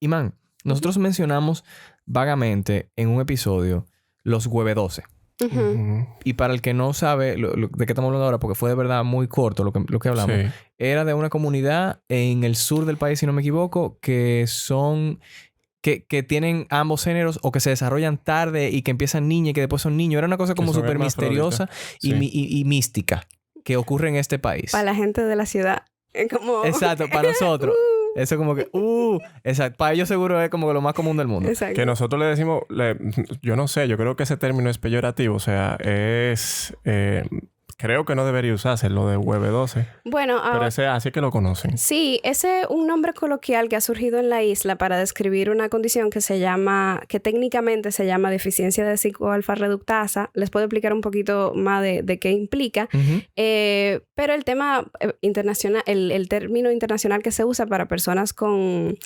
Imán, nosotros mencionamos vagamente en un episodio los Hueve-12. Y para el que no sabe de qué estamos hablando ahora, porque fue de verdad muy corto lo que hablamos, era de una comunidad en el sur del país, si no me equivoco, que son... Que tienen ambos géneros o que se desarrollan tarde y que empiezan niñas y que después son niños. Era una cosa como súper misteriosa y mística que ocurre en este país. Para la gente de la ciudad. Como... Exacto, para nosotros. Eso como que... exacto. Para ellos seguro es como que lo más común del mundo. Exacto. Que nosotros le decimos... yo no sé. Yo creo que ese término es peyorativo. O sea, es... creo que no debería usarse lo de Hueve-12. Bueno, pero ese así que lo conocen. Sí, ese es un nombre coloquial que ha surgido en la isla para describir una condición que que técnicamente se llama deficiencia de 5-alfa-reductasa. Les puedo explicar un poquito más de qué implica. Pero el tema internacional, el término internacional que se usa para personas con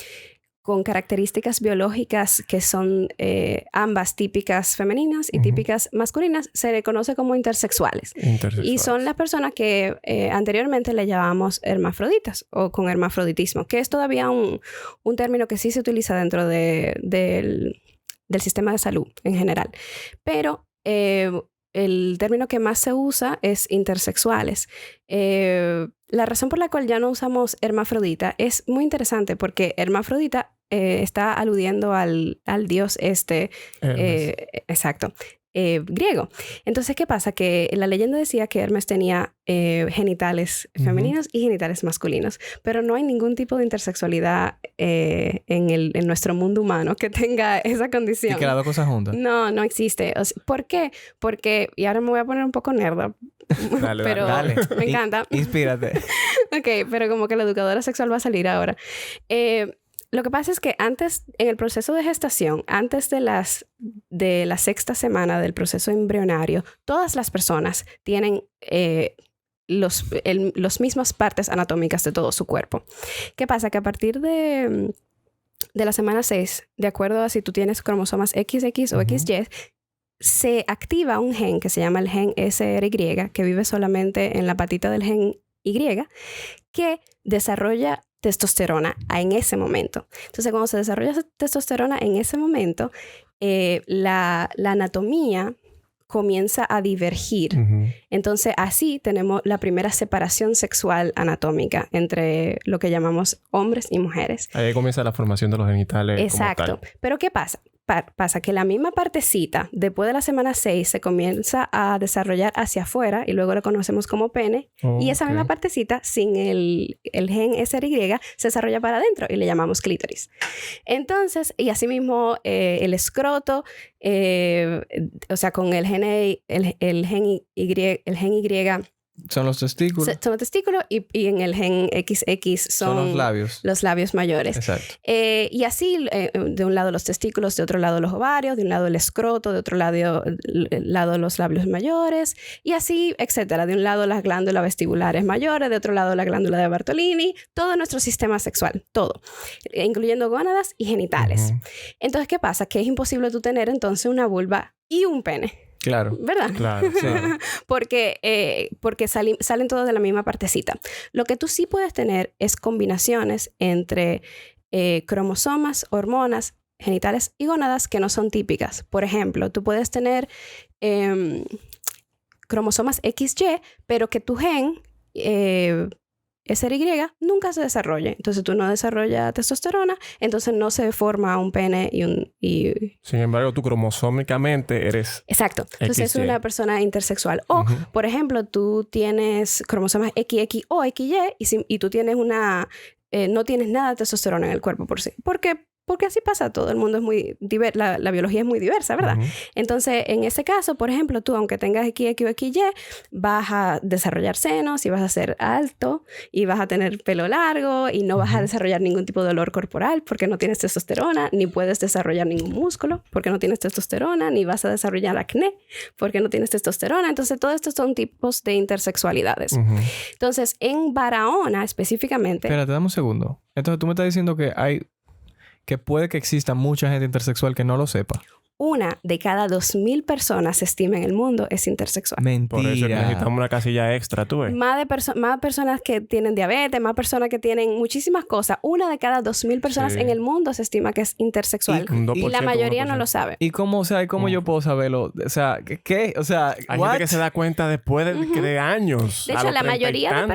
características biológicas que son ambas típicas femeninas y típicas masculinas, se le conoce como intersexuales. Y son las personas que anteriormente le llamábamos hermafroditas o con hermafroditismo, que es todavía un término que sí se utiliza dentro del sistema de salud en general. Pero el término que más se usa es intersexuales. La razón por la cual ya no usamos hermafrodita es muy interesante porque hermafrodita está aludiendo al dios exacto, griego. Entonces, ¿qué pasa? Que la leyenda decía que Hermes tenía genitales femeninos y genitales masculinos, pero no hay ningún tipo de intersexualidad en nuestro mundo humano que tenga esa condición. ¿Y que las dos cosas juntas? No existe. O sea, ¿por qué? Porque, y ahora me voy a poner un poco nerda, pero dale. Me encanta. Inspírate. Ok, pero como que la educadora sexual va a salir ahora. Lo que pasa es que antes, en el proceso de gestación, antes de la sexta semana del proceso embrionario, todas las personas tienen los mismas partes anatómicas de todo su cuerpo. ¿Qué pasa? Que a partir de la semana 6, de acuerdo a si tú tienes cromosomas XX o XY, se activa un gen que se llama el gen SRY, que vive solamente en la patita del gen Y, que desarrolla testosterona en ese momento. Entonces, cuando se desarrolla testosterona en ese momento, la anatomía comienza a divergir. Entonces, así tenemos la primera separación sexual anatómica entre lo que llamamos hombres y mujeres. Ahí comienza la formación de los genitales. Exacto. Como tal. Pero ¿qué pasa? Pasa que la misma partecita, después de la semana 6, se comienza a desarrollar hacia afuera y luego lo conocemos como pene. Y esa misma partecita, sin el gen SRY, se desarrolla para adentro y le llamamos clítoris. Entonces, y asimismo el escroto, o sea, con el gen Y, son los testículos. Son los testículos y en el gen XX son los labios mayores. Exacto. Y así, de un lado los testículos, de otro lado los ovarios, de un lado el escroto, de otro lado los labios mayores, y así, etcétera. De un lado las glándulas vestibulares mayores, de otro lado la glándula de Bartolini, todo nuestro sistema sexual, todo, incluyendo gónadas y genitales. Entonces, ¿qué pasa? Que es imposible tú tener entonces una vulva y un pene. Claro. ¿Verdad? Claro, sí. Porque salen todos de la misma partecita. Lo que tú sí puedes tener es combinaciones entre cromosomas, hormonas, genitales y gónadas que no son típicas. Por ejemplo, tú puedes tener cromosomas XY, pero que tu gen SRY nunca se desarrolle. Entonces tú no desarrollas testosterona, entonces no se forma un pene y... Sin embargo, tú cromosómicamente eres... Exacto. Entonces XY. es una persona intersexual. O, por ejemplo, tú tienes cromosomas XX o XY y tú tienes no tienes nada de testosterona en el cuerpo por sí. Porque así pasa, todo el mundo es muy diverso, la biología es muy diversa, ¿verdad? Entonces, en ese caso, por ejemplo, tú, aunque tengas XX o XY, vas a desarrollar senos y vas a ser alto y vas a tener pelo largo y no vas a desarrollar ningún tipo de dolor corporal porque no tienes testosterona, ni puedes desarrollar ningún músculo porque no tienes testosterona, ni vas a desarrollar acné porque no tienes testosterona. Entonces, todos estos son tipos de intersexualidades. Entonces, en Barahona específicamente... Espérate, dame un segundo. Entonces, tú me estás diciendo que puede que exista mucha gente intersexual que no lo sepa. 1 de cada 2,000 personas se estima en el mundo es intersexual. Mentira. Por eso necesitamos una casilla extra, tú ves. Más personas que tienen diabetes, más personas que tienen muchísimas cosas. 1 de cada 2,000 personas en el mundo se estima que es intersexual. Y la mayoría no lo sabe. ¿Y cómo, cómo yo puedo saberlo? O sea, ¿qué? O sea, hay gente que se da cuenta después de años. De hecho, la mayoría de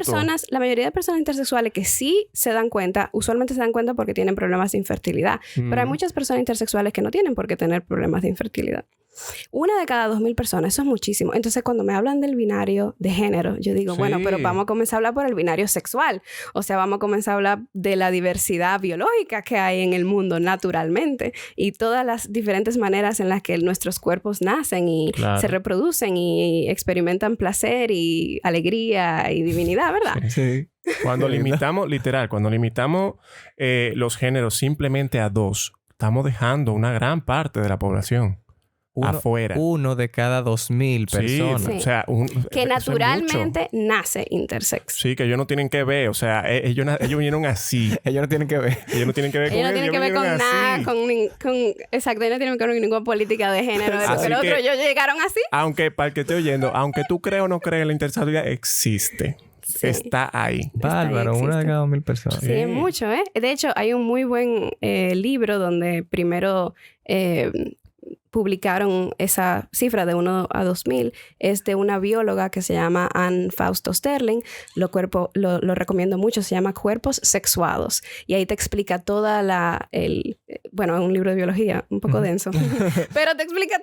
personas intersexuales que sí se dan cuenta, usualmente se dan cuenta porque tienen problemas de infertilidad. Pero hay muchas personas intersexuales que no tienen por qué tener problemas de infertilidad. 1 de cada 2,000 personas, eso es muchísimo. Entonces, cuando me hablan del binario de género, yo digo, bueno, pero vamos a comenzar a hablar por el binario sexual. O sea, vamos a comenzar a hablar de la diversidad biológica que hay en el mundo naturalmente y todas las diferentes maneras en las que nuestros cuerpos nacen y se reproducen y experimentan placer y alegría y divinidad, ¿verdad? Sí. Cuando limitamos los géneros simplemente a 2, estamos dejando una gran parte de la población afuera. 1 de cada 2,000 personas. Sí. O sea, que naturalmente nace intersex. Sí, que ellos no tienen que ver. O sea, ellos vinieron así. Ellos no tienen que ver. Ellos no tienen que ver con ellos no tienen que ver con nada. Exacto. Ellos no tienen que ver con ninguna política de género. Pero otros ellos llegaron así. Aunque, para el que esté oyendo, aunque tú creas o no creas, la intersexualidad existe. Sí. Está ahí. Bárbaro, 1 de cada 2,000 personas. Sí, es mucho, ¿eh? De hecho, hay un muy buen libro donde primero publicaron esa cifra de 1 a 2,000. Es de una bióloga que se llama Anne Fausto Sterling. Lo recomiendo mucho. Se llama Cuerpos Sexuados. Y ahí te explica toda bueno, es un libro de biología, un poco denso. Pero te explica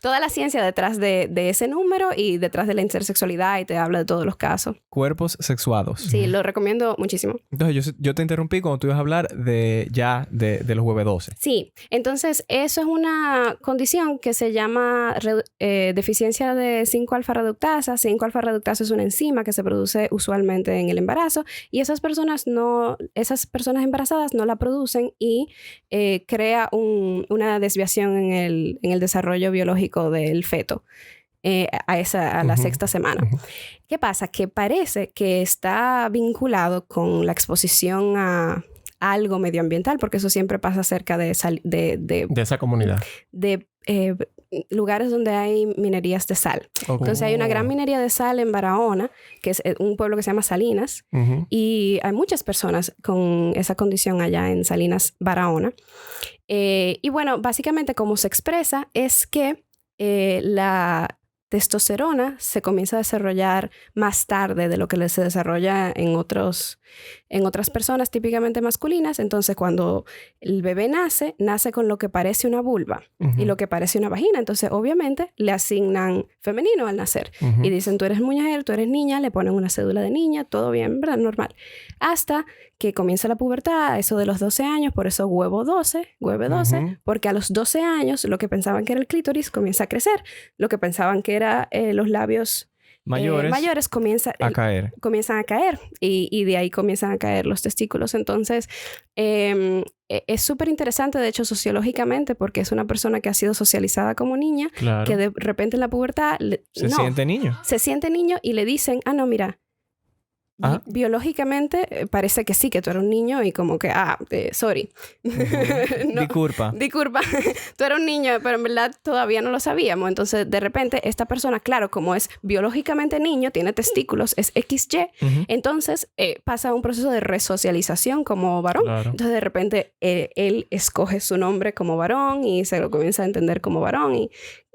toda la ciencia detrás de ese número y detrás de la intersexualidad y te habla de todos los casos. Cuerpos sexuados. Sí, lo recomiendo muchísimo. Entonces, yo te interrumpí cuando tú ibas a hablar de los WB12. Sí. Entonces, eso es una condición que se llama deficiencia de 5-alfa-reductasa. 5-alfa-reductasa es una enzima que se produce usualmente en el embarazo y esas personas embarazadas no la producen y crea una desviación en el desarrollo biológico del feto. A la sexta semana. ¿Qué pasa? Que parece que está vinculado con la exposición a algo medioambiental, porque eso siempre pasa cerca de esa comunidad. De lugares donde hay minerías de sal. Okay. Entonces hay una gran minería de sal en Barahona, que es un pueblo que se llama Salinas, y hay muchas personas con esa condición allá en Salinas, Barahona. Y bueno, básicamente como se expresa es que la testosterona se comienza a desarrollar más tarde de lo que se desarrolla en otras personas típicamente masculinas. Entonces, cuando el bebé nace con lo que parece una vulva y lo que parece una vagina. Entonces, obviamente, le asignan femenino al nacer. Y dicen, tú eres mujer, tú eres niña, le ponen una cédula de niña, todo bien, ¿verdad? Normal. Hasta que comienza la pubertad, eso de los 12 años, por eso huevo 12, porque a los 12 años lo que pensaban que era el clítoris comienza a crecer. Lo que pensaban que era los labios mayores comienzan a caer y de ahí comienzan a caer los testículos. Entonces, es súper interesante, de hecho, sociológicamente, porque es una persona que ha sido socializada como niña, que de repente en la pubertad se siente niño y le dicen, no, mira, biológicamente parece que sí, que tú eres un niño y como que, sorry. No, disculpa. Tú eres un niño, pero en verdad todavía no lo sabíamos. Entonces, de repente, esta persona, claro, como es biológicamente niño, tiene testículos, es XY, entonces pasa un proceso de resocialización como varón. Claro. Entonces, de repente, él escoge su nombre como varón y se lo comienza a entender como varón y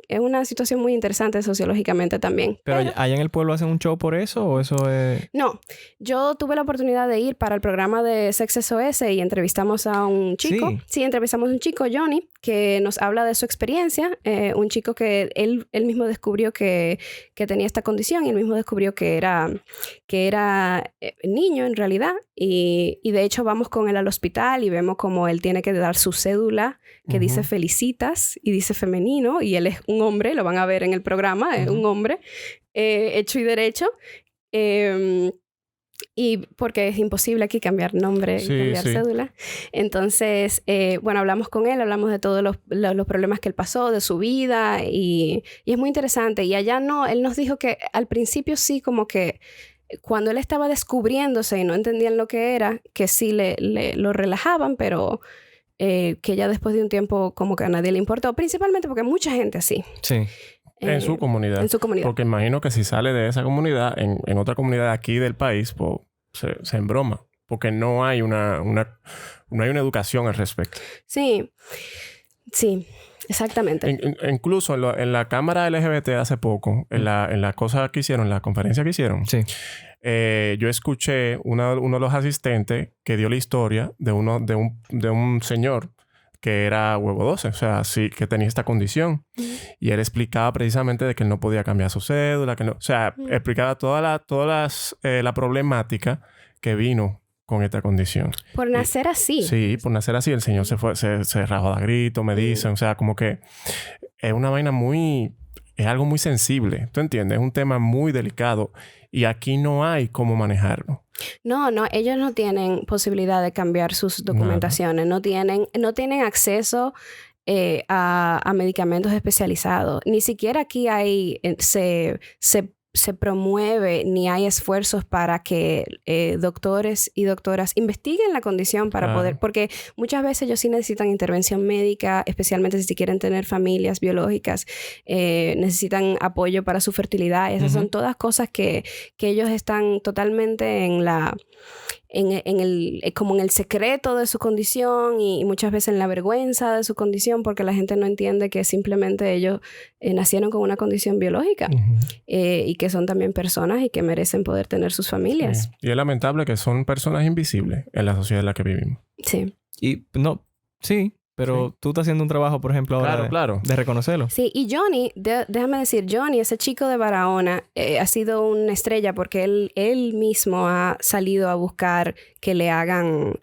es una situación muy interesante sociológicamente también. ¿Pero allá en el pueblo hacen un show por eso o eso es...? No. Yo tuve la oportunidad de ir para el programa de Sex SOS y entrevistamos a un chico. Sí, entrevistamos a un chico, Johnny, que nos habla de su experiencia. Un chico que él mismo descubrió que tenía esta condición y él mismo descubrió que era niño en realidad. Y de hecho vamos con él al hospital y vemos como él tiene que dar su cédula que dice felicitas y dice femenino y él es un hombre, lo van a ver en el programa, es un hombre hecho y derecho. Y porque es imposible aquí cambiar nombre y cambiar cédula. Entonces, bueno, hablamos con él, hablamos de todos los problemas que él pasó, de su vida y es muy interesante. Y allá él nos dijo que al principio sí como que cuando él estaba descubriéndose y no entendían lo que era, que sí lo relajaban, pero que ella después de un tiempo como que a nadie le importó, principalmente porque hay mucha gente así. Sí. En su comunidad. En su comunidad. Porque imagino que si sale de esa comunidad, en otra comunidad aquí del país, pues se embroma. Porque no hay no hay una educación al respecto. Sí. Sí. Exactamente. Incluso en la cámara LGBT hace poco, en la cosa que hicieron, la conferencia que hicieron, Sí. Yo escuché uno de los asistentes que dio la historia de un señor que era huevo 12, o sea, sí, que tenía esta condición. Y él explicaba precisamente de que él no podía cambiar su cédula, que no, o sea, explicaba toda la problemática que vino con esta condición. Por nacer así. Sí, por nacer así. El señor se rajó a grito, me dicen. O sea, como que es una vaina es algo muy sensible. ¿Tú entiendes? Es un tema muy delicado. Y aquí no hay cómo manejarlo. No, ellos no tienen posibilidad de cambiar sus documentaciones. No tienen acceso a medicamentos especializados. Ni siquiera aquí se promueve ni hay esfuerzos para que doctores y doctoras investiguen la condición para poder... Porque muchas veces ellos sí necesitan intervención médica, especialmente si quieren tener familias biológicas, necesitan apoyo para su fertilidad. Esas son todas cosas que ellos están totalmente como en el secreto de su condición y muchas veces en la vergüenza de su condición porque la gente no entiende que simplemente ellos nacieron con una condición biológica y que son también personas y que merecen poder tener sus familias. Sí. Y es lamentable que son personas invisibles en la sociedad en la que vivimos. Sí. Y no, sí, pero tú estás haciendo un trabajo, por ejemplo, ahora de reconocerlo. Sí, y Johnny, déjame decir, Johnny, ese chico de Barahona, ha sido una estrella porque él mismo ha salido a buscar que le hagan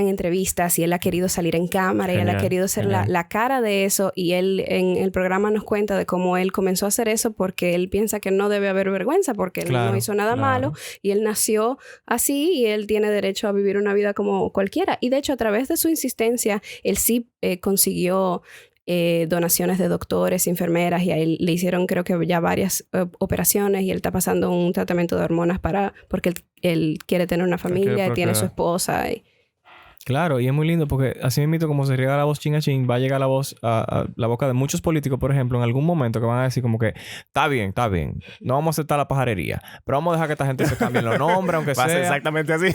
entrevistas y él ha querido salir en cámara y él ha querido ser la cara de eso y él en el programa nos cuenta de cómo él comenzó a hacer eso porque él piensa que no debe haber vergüenza porque él no hizo nada malo y él nació así y él tiene derecho a vivir una vida como cualquiera. Y de hecho a través de su insistencia él sí consiguió donaciones de doctores, enfermeras y a él le hicieron creo que ya varias operaciones y él está pasando un tratamiento de hormonas porque él quiere tener una familia y tiene su esposa y... Claro, y es muy lindo porque así mismo como se riega la voz chin a chin, va a llegar la voz a la boca de muchos políticos, por ejemplo, en algún momento que van a decir como que está bien, no vamos a aceptar la pajarería, pero vamos a dejar que esta gente se cambie los nombres, aunque sea. Va a ser exactamente así.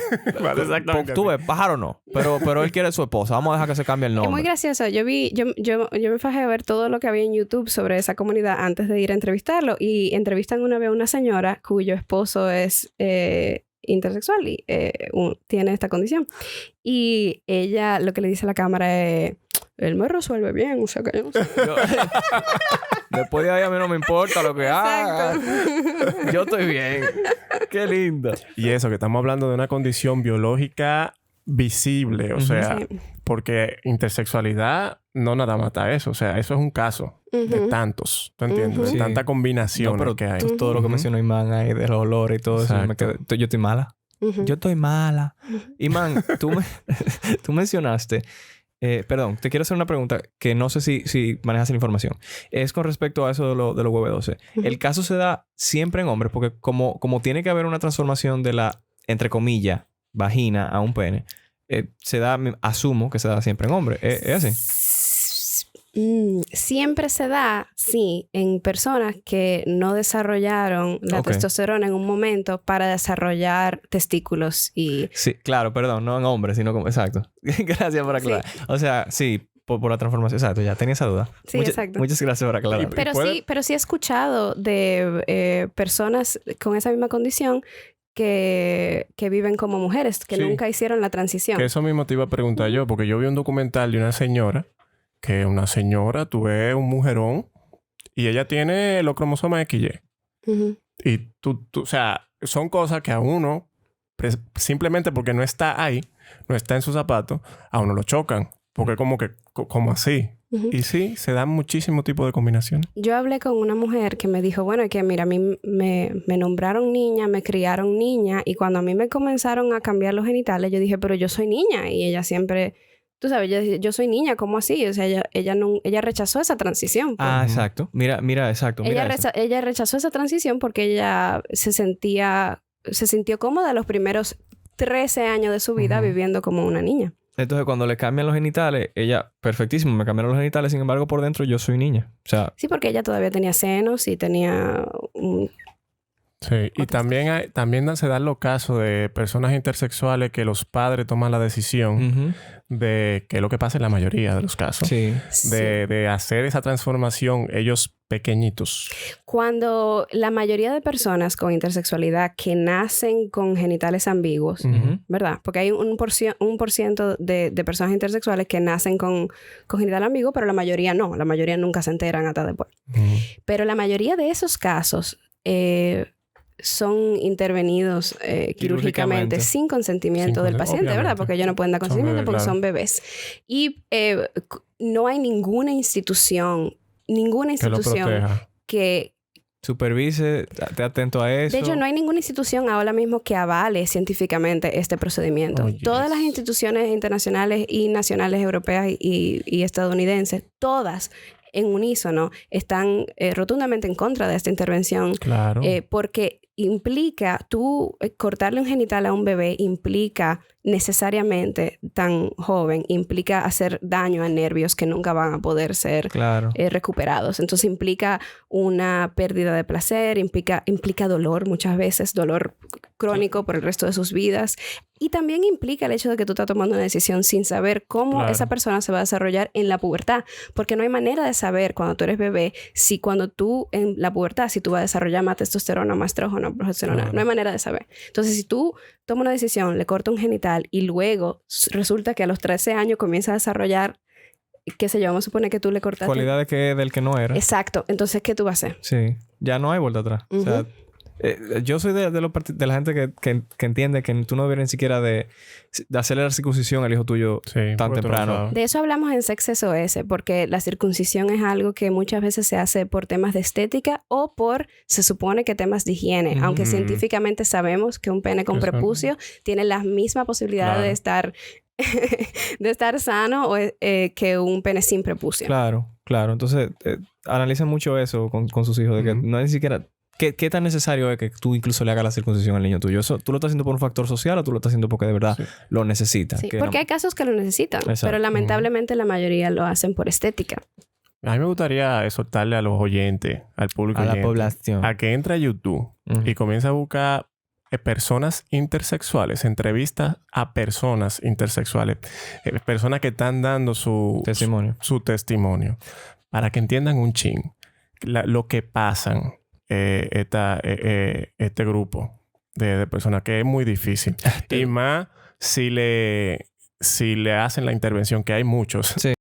Va a ser exactamente Tú ves, pájaro no, pero él quiere su esposa, vamos a dejar que se cambie el nombre. Es muy gracioso. Yo me fajé a ver todo lo que había en YouTube sobre esa comunidad antes de ir a entrevistarlo y entrevistan una vez a una señora cuyo esposo es... intersexual y tiene esta condición. Y ella lo que le dice a la cámara es... Él me resuelve bien, o sea que yo no sé. Después de ahí a mí no me importa lo que haga. Yo estoy bien. Qué lindo. Y eso, que estamos hablando de una condición biológica visible. O sea, porque intersexualidad no nada mata eso. O sea, eso es un caso de tantos. ¿Tú entiendes? De tanta combinación que hay. Todo lo que mencionó Iman ahí, de los olores y todo eso. Yo estoy mala. Yo estoy mala. Iman, tú mencionaste... perdón, te quiero hacer una pregunta que no sé si manejas la información. Es con respecto a eso de los UV12. ¿El caso se da siempre en hombres? Porque como tiene que haber una transformación de la, entre comillas, vagina a un pene, asumo que se da siempre en hombres. ¿Es así? Siempre se da, sí, en personas que no desarrollaron la testosterona en un momento para desarrollar testículos y... Sí, claro, perdón, no en hombres, sino como... Exacto. Gracias por aclarar. Sí. O sea, sí, por la transformación. Exacto, ya tenía esa duda. Sí, exacto. Muchas gracias por aclarar. Pero sí he escuchado de personas con esa misma condición que viven como mujeres, que nunca hicieron la transición. Que eso mismo te iba a preguntar yo, porque yo vi un documental de una señora tú ves un mujerón y ella tiene los cromosomas XY. Y tú, o sea, son cosas que a uno, simplemente porque no está ahí, no está en sus zapatos, a uno lo chocan. Porque como así. Y sí, se dan muchísimos tipos de combinaciones. Yo hablé con una mujer que me dijo, bueno, que mira, a mí me nombraron niña, me criaron niña, y cuando a mí me comenzaron a cambiar los genitales, yo dije, pero yo soy niña. Y ella siempre... Tú sabes, yo soy niña, ¿cómo así? O sea, ella rechazó esa transición. Pues. Exacto. Mira, exacto. Ella rechazó esa transición porque ella se sintió cómoda los primeros 13 años de su vida viviendo como una niña. Entonces, cuando le cambian los genitales, ella, perfectísimo, me cambiaron los genitales, sin embargo, por dentro yo soy niña. O sea... Sí, porque ella todavía tenía senos y tenía Sí, y también se dan los casos de personas intersexuales que los padres toman la decisión de, que es lo que pasa en la mayoría de los casos, de hacer esa transformación ellos pequeñitos. Cuando la mayoría de personas con intersexualidad que nacen con genitales ambiguos, ¿verdad? Porque hay un por ciento de personas intersexuales que nacen con genital ambiguo, pero la mayoría no. La mayoría nunca se enteran hasta después. Pero la mayoría de esos casos... son intervenidos quirúrgicamente sin consentimiento del paciente, obviamente. ¿Verdad? Porque ellos no pueden dar consentimiento porque son bebés. Y no hay ninguna institución que supervise, esté atento a eso. De hecho, no hay ninguna institución ahora mismo que avale científicamente este procedimiento. Todas las instituciones internacionales y nacionales europeas y estadounidenses, todas en unísono, están rotundamente en contra de esta intervención. Claro. Porque implica, cortarle un genital a un bebé implica necesariamente tan joven, implica hacer daño a nervios que nunca van a poder ser recuperados. Entonces implica una pérdida de placer, implica dolor muchas veces, dolor crónico por el resto de sus vidas. Y también implica el hecho de que tú estás tomando una decisión sin saber cómo esa persona se va a desarrollar en la pubertad. Porque no hay manera de saber cuando tú eres bebé si cuando tú en la pubertad, si tú vas a desarrollar más testosterona, más estrógeno, progesterona. No hay manera de saber. Entonces, si tú tomas una decisión, le cortas un genital y luego resulta que a los 13 años comienza a desarrollar, qué sé yo, vamos a suponer que tú le cortaste... cualidades del que no era. Exacto. Entonces, ¿qué tú vas a hacer? Sí. Ya no hay vuelta atrás. O sea... yo soy de la gente que entiende que tú no deberías ni siquiera de hacerle la circuncisión al hijo tuyo tan temprano. De eso hablamos en Sex SOS, porque la circuncisión es algo que muchas veces se hace por temas de estética o se supone que temas de higiene, aunque científicamente sabemos que un pene con prepucio tiene la misma posibilidad de estar sano que un pene sin prepucio. Claro. Entonces, analicen mucho eso con sus hijos, de que no es ni siquiera... ¿Qué tan necesario es que tú incluso le hagas la circuncisión al niño tuyo? ¿Eso tú lo estás haciendo por un factor social o tú lo estás haciendo porque de verdad lo necesitas? Sí, porque hay casos que lo necesitan, pero lamentablemente la mayoría lo hacen por estética. A mí me gustaría exhortarle a los oyentes, al público a oyente, la población, a que entre a YouTube y comience a buscar personas intersexuales, entrevistas a personas intersexuales, personas que están dando su testimonio, para que entiendan un chin lo que pasan este grupo de personas, que es muy difícil. Y más si le hacen la intervención, que hay muchos. Sí.